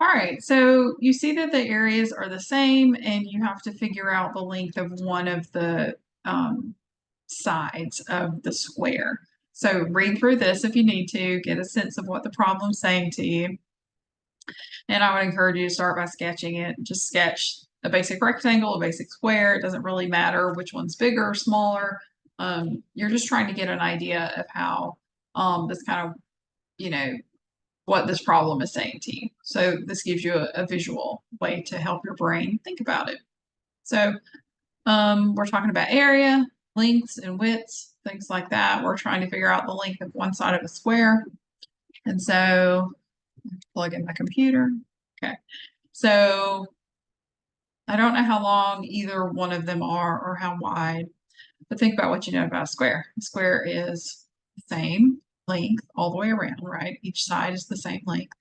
All right, so you see that the areas are the same and you have to figure out the length of one of the sides of the square. So read through this if you need to, get a sense of what the problem's saying to you. And I would encourage you to start by sketching it. Just sketch a basic rectangle, a basic square. It doesn't really matter which one's bigger or smaller. You're just trying to get an idea of how this kind of, what this problem is saying to you. So this gives you a visual way to help your brain think about it. So we're talking about area, lengths and widths, things like that. We're trying to figure out the length of one side of a square. And so plug in my computer. Okay. So I don't know how long either one of them are or how wide, but think about what you know about a square. A square is the same length all the way around, right? Each side is the same length.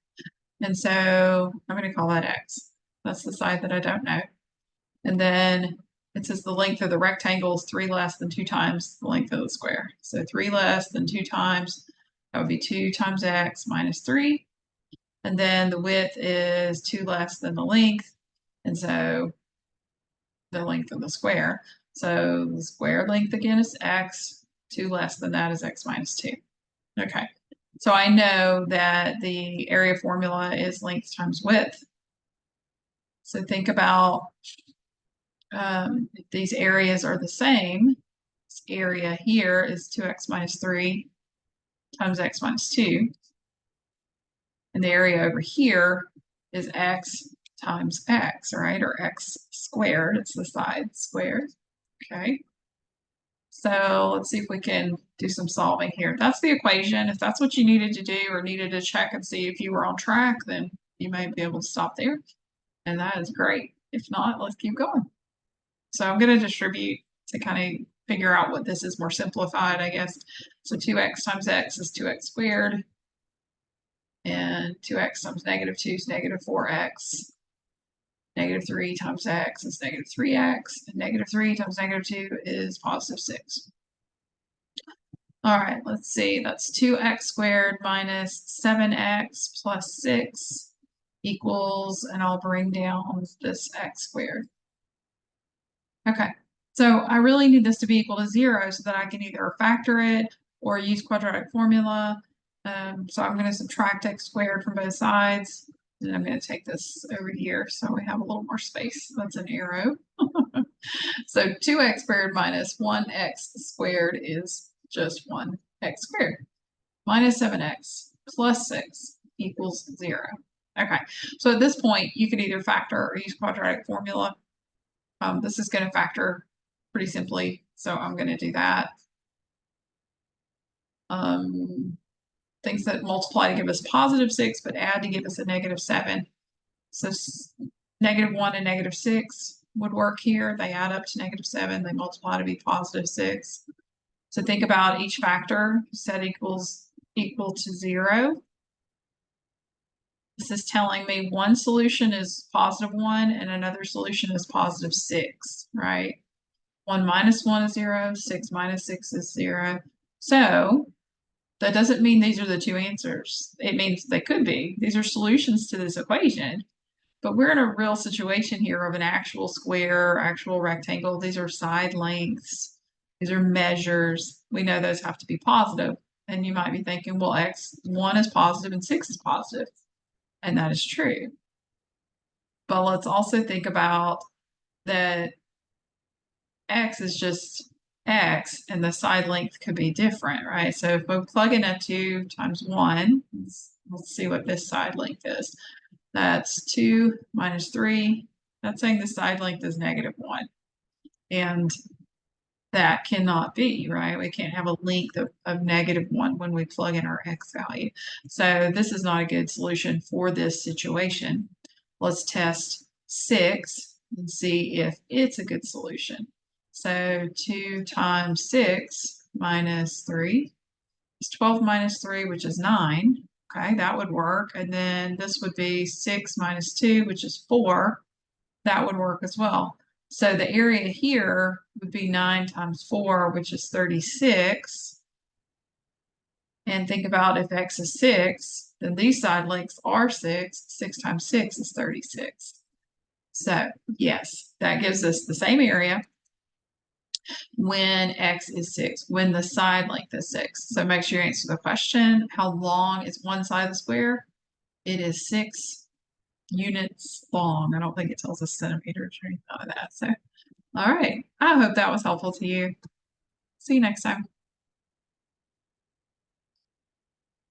And so I'm going to call that X. That's the side that I don't know. And then it says the length of the rectangle is 3 less than 2 times the length of the square. So 3 less than 2 times, that would be 2 times X minus 3. And then the width is 2 less than the length. And so the length of the square. So the square length again is X. 2 less than that is X minus 2. Okay. So I know that the area formula is length times width. So think about if these areas are the same. This area here is 2x minus 3 times x minus 2. And the area over here is x times x, right? Or x squared. It's the side squared. Okay. So let's see if we can do some solving here. That's the equation. If that's what you needed to do or needed to check and see if you were on track, then you may be able to stop there. And that is great. If not, let's keep going. So I'm going to distribute to kind of figure out what this is more simplified, I guess. So 2x times x is 2x squared. And 2x times negative 2 is negative 4x. Negative 3 times x is negative 3x. And negative 3 times negative 2 is positive 6. All right, let's see. That's 2x squared minus 7x plus 6 equals, and I'll bring down this x squared. Okay, so I really need this to be equal to 0 so that I can either factor it or use quadratic formula. So I'm going to subtract x squared from both sides. And I'm going to take this over here so we have a little more space. That's an arrow. So 2x squared minus 1x squared is just 1x squared. Minus 7x plus 6 equals 0. Okay, so at this point, you can either factor or use quadratic formula. This is going to factor pretty simply, so I'm going to do that. Things that multiply to give us positive 6, but add to give us a negative 7. So negative 1 and negative 6 would work here. They add up to negative 7. They multiply to be positive 6. So think about each factor. Set equal to 0. This is telling me one solution is positive 1 and another solution is positive 6, right? 1 minus 1 is 0. 6 minus 6 is 0. So that doesn't mean these are the two answers. It means they could be. These are solutions to this equation. But we're in a real situation here of an actual square, actual rectangle. These are side lengths. These are measures. We know those have to be positive. And you might be thinking, well, x1 is positive and 6 is positive. And that is true. But let's also think about that x is just x and the side length could be different, right? So if we plug in a 2 times 1, let's see what this side length is. That's 2 minus 3. That's saying the side length is negative 1. And that cannot be, right? We can't have a length of negative 1 when we plug in our x value. So this is not a good solution for this situation. Let's test 6 and see if it's a good solution. So 2 times 6 minus 3 is 12 minus 3, which is 9. Okay, that would work. And then this would be 6 minus 2, which is 4. That would work as well. So the area here would be 9 times 4, which is 36. And think about if x is 6, then these side lengths are 6. 6 times 6 is 36. So, yes, that gives us the same area when x is 6, when the side length is 6. So make sure you answer the question. How long is one side of the square? It is 6 units long. I don't think it tells us centimeters or anything like that. So, all right. I hope that was helpful to you. See you next time.